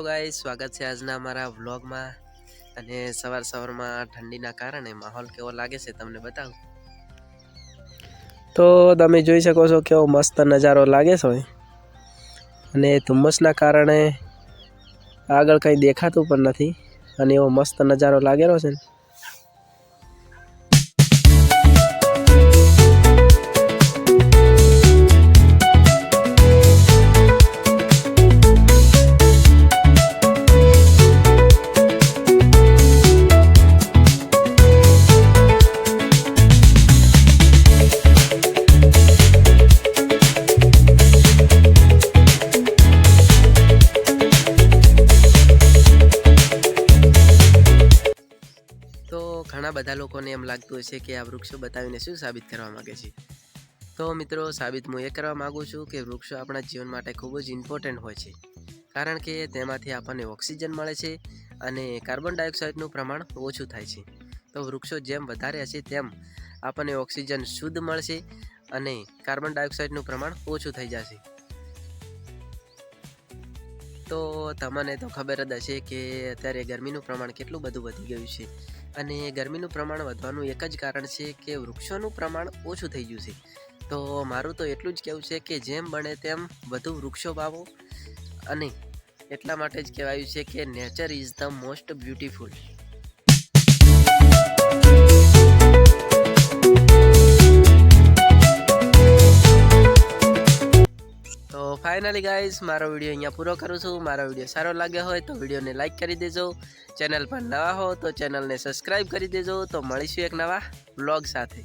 Guys, સ્વાગત છે આજના અમારા વ્લોગમાં। અને સવારમાં ઠંડીના કારણે માહોલ કેવો લાગે છે તમને બતાવું। તો તમે જોઈ શકો છો કેવો મસ્ત નજારો લાગે છે અને ધુમ્મસના કારણે આગળ કંઈ દેખાતું પણ નથી અને એવો મસ્ત નજારો લાગેલો છે। તો ઘણા બધા લોકોને એમ લાગતું હશે કે આ વૃક્ષો બતાવીને શું સાબિત કરવા માંગે છે। તો મિત્રો, સાબિત હું એ કરવા માગું છું કે વૃક્ષો આપણા જીવન માટે ખૂબ જ ઇમ્પોર્ટન્ટ હોય છે, કારણ કે તેમાંથી આપણને ઓક્સિજન મળે છે અને કાર્બન ડાયોક્સાઇડનું પ્રમાણ ઓછું થાય છે। તો વૃક્ષો જેમ વધારે હશે તેમ આપણને ઓક્સિજન શુદ્ધ મળશે અને કાર્બન ડાયોક્સાઇડનું પ્રમાણ ઓછું થઈ જશે। તો તમને તો ખબર જ હશે કે અત્યારે ગરમીનું પ્રમાણ કેટલું બધું વધી ગયું છે અને ગરમીનું પ્રમાણ વધવાનું એક જ કારણ છે કે વૃક્ષોનું પ્રમાણ ઓછું થઈ ગયું છે। તો મારું તો એટલું જ કહેવું છે કે જેમ બને તેમ વધુ વૃક્ષો વાવો અને એટલા માટે જ કહેવાયું છે કે nature is the most beautiful. તો ફાઇનલી ગાઈસ, મારો વિડીયો અહીંયા પૂરો કરું છું। મારો વિડીયો સારો લાગ્યો હોય તો વિડીયોને લાઇક કરી દેજો। ચેનલ પર નવા હો તો ચેનલને સબસ્ક્રાઈબ કરી દેજો। તો મળીશું એક નવા વ્લોગ સાથે।